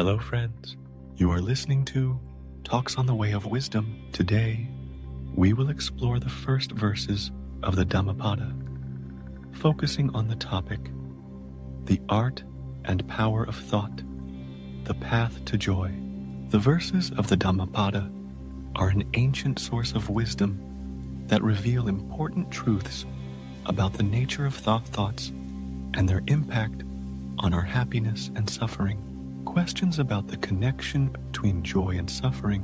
Hello, friends. You are listening to Talks on the Way of Wisdom. Today, we will explore the first verses of the Dhammapada, focusing on the topic, the art and power of thought, the path to joy. The verses of the Dhammapada are an ancient source of wisdom that reveal important truths about the nature of thoughts and their impact on our happiness and suffering. Questions about the connection between joy and suffering,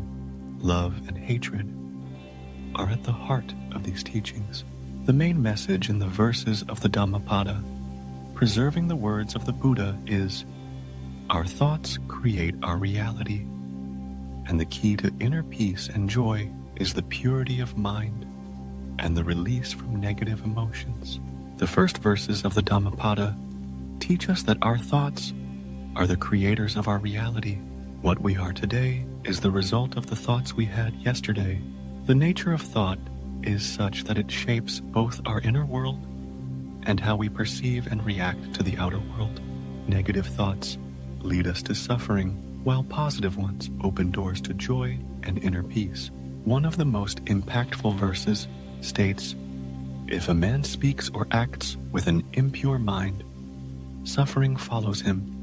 love and hatred, are at the heart of these teachings. The main message in the verses of the Dhammapada, preserving the words of the Buddha, is our thoughts create our reality, and the key to inner peace and joy is the purity of mind and the release from negative emotions. The first verses of the Dhammapada teach us that our thoughts are the creators of our reality. What we are today is the result of the thoughts we had yesterday. The nature of thought is such that it shapes both our inner world and how we perceive and react to the outer world. Negative thoughts lead us to suffering, while positive ones open doors to joy and inner peace. One of the most impactful verses states, "If a man speaks or acts with an impure mind, suffering follows him,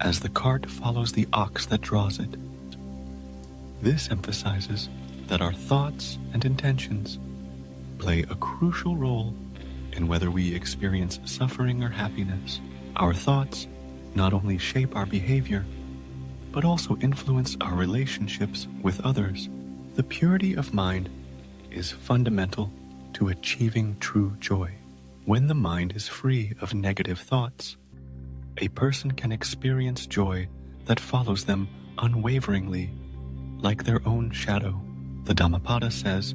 as the cart follows the ox that draws it." This emphasizes that our thoughts and intentions play a crucial role in whether we experience suffering or happiness. Our thoughts not only shape our behavior, but also influence our relationships with others. The purity of mind is fundamental to achieving true joy. When the mind is free of negative thoughts, a person can experience joy that follows them unwaveringly, like their own shadow. The Dhammapada says,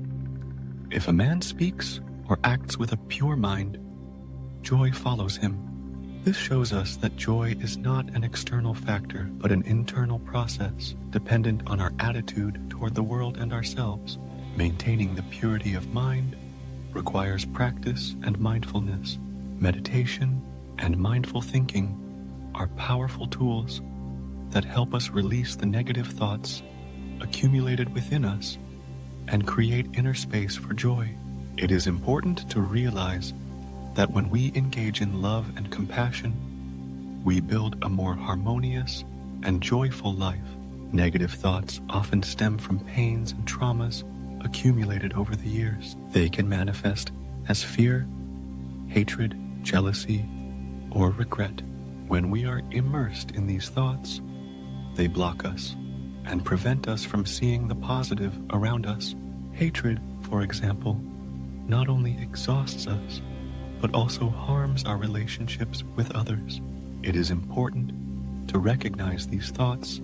"If a man speaks or acts with a pure mind, joy follows him." This shows us that joy is not an external factor, but an internal process dependent on our attitude toward the world and ourselves. Maintaining the purity of mind requires practice and mindfulness. Meditation and mindful thinking are powerful tools that help us release the negative thoughts accumulated within us and create inner space for joy. It is important to realize that when we engage in love and compassion, we build a more harmonious and joyful life. Negative thoughts often stem from pains and traumas accumulated over the years. They can manifest as fear, hatred, jealousy, or regret. When we are immersed in these thoughts, they block us and prevent us from seeing the positive around us. Hatred, for example, not only exhausts us, but also harms our relationships with others. It is important to recognize these thoughts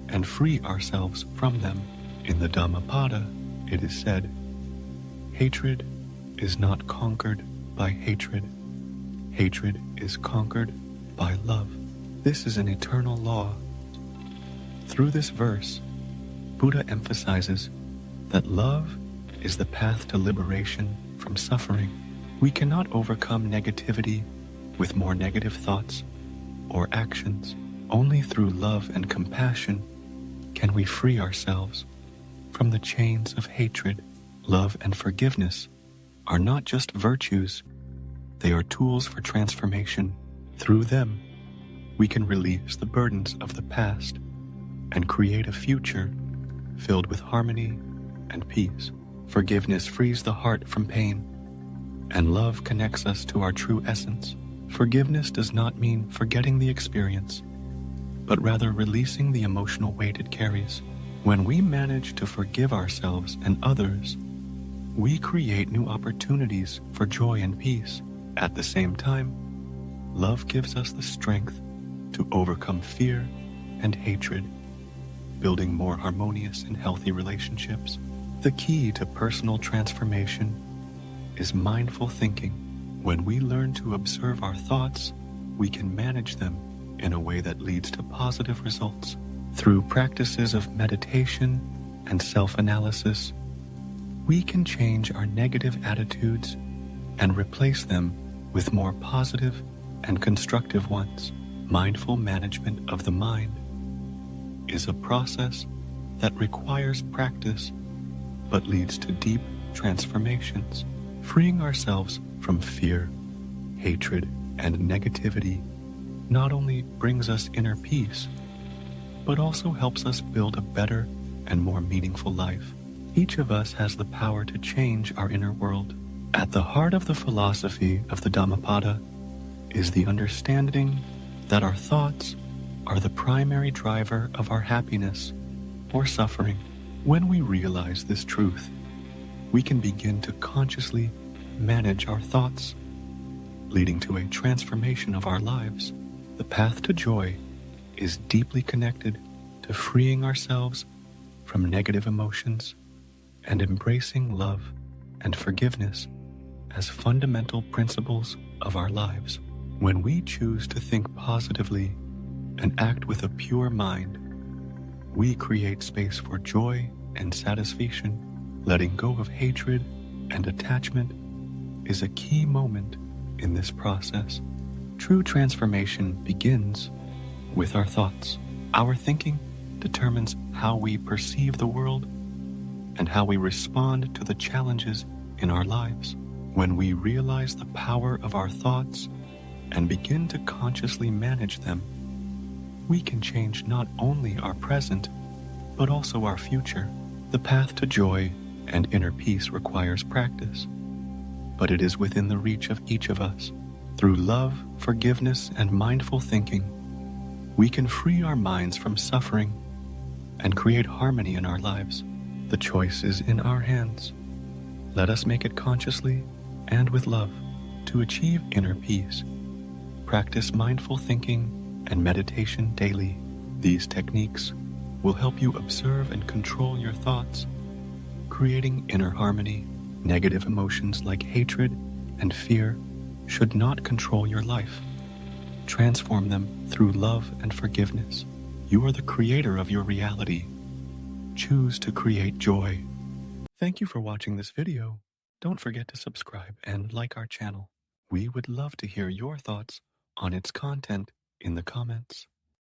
and free ourselves from them. In the Dhammapada, it is said, "Hatred is not conquered by hatred. Hatred is conquered by love." This is an eternal law. Through this verse, Buddha emphasizes that love is the path to liberation from suffering. We cannot overcome negativity with more negative thoughts or actions. Only through love and compassion can we free ourselves from the chains of hatred. Love and forgiveness are not just virtues, they are tools for transformation. Through them, we can release the burdens of the past and create a future filled with harmony and peace. Forgiveness frees the heart from pain, and love connects us to our true essence. Forgiveness does not mean forgetting the experience, but rather releasing the emotional weight it carries. When we manage to forgive ourselves and others, we create new opportunities for joy and peace. At the same time, love gives us the strength to overcome fear and hatred, building more harmonious and healthy relationships. The key to personal transformation is mindful thinking. When we learn to observe our thoughts, we can manage them in a way that leads to positive results. Through practices of meditation and self-analysis, we can change our negative attitudes and replace them with more positive and constructive ones. Mindful management of the mind is a process that requires practice but leads to deep transformations. Freeing ourselves from fear, hatred, and negativity not only brings us inner peace, but also helps us build a better and more meaningful life. Each of us has the power to change our inner world. At the heart of the philosophy of the Dhammapada is the understanding that our thoughts are the primary driver of our happiness or suffering. When we realize this truth, we can begin to consciously manage our thoughts, leading to a transformation of our lives. The path to joy is deeply connected to freeing ourselves from negative emotions and embracing love and forgiveness as fundamental principles of our lives. When we choose to think positively and act with a pure mind, we create space for joy and satisfaction. Letting go of hatred and attachment is a key moment in this process. True transformation begins with our thoughts. Our thinking determines how we perceive the world and how we respond to the challenges in our lives. When we realize the power of our thoughts and begin to consciously manage them, we can change not only our present, but also our future. The path to joy and inner peace requires practice, but it is within the reach of each of us. Through love, forgiveness, and mindful thinking, we can free our minds from suffering and create harmony in our lives. The choice is in our hands. Let us make it consciously and with love. To achieve inner peace, practice mindful thinking and meditation daily. These techniques will help you observe and control your thoughts, creating inner harmony. Negative emotions like hatred and fear should not control your life. Transform them through love and forgiveness. You are the creator of your reality. Choose to create joy. Thank you for watching this video. Don't forget to subscribe and like our channel. We would love to hear your thoughts on its content in the comments.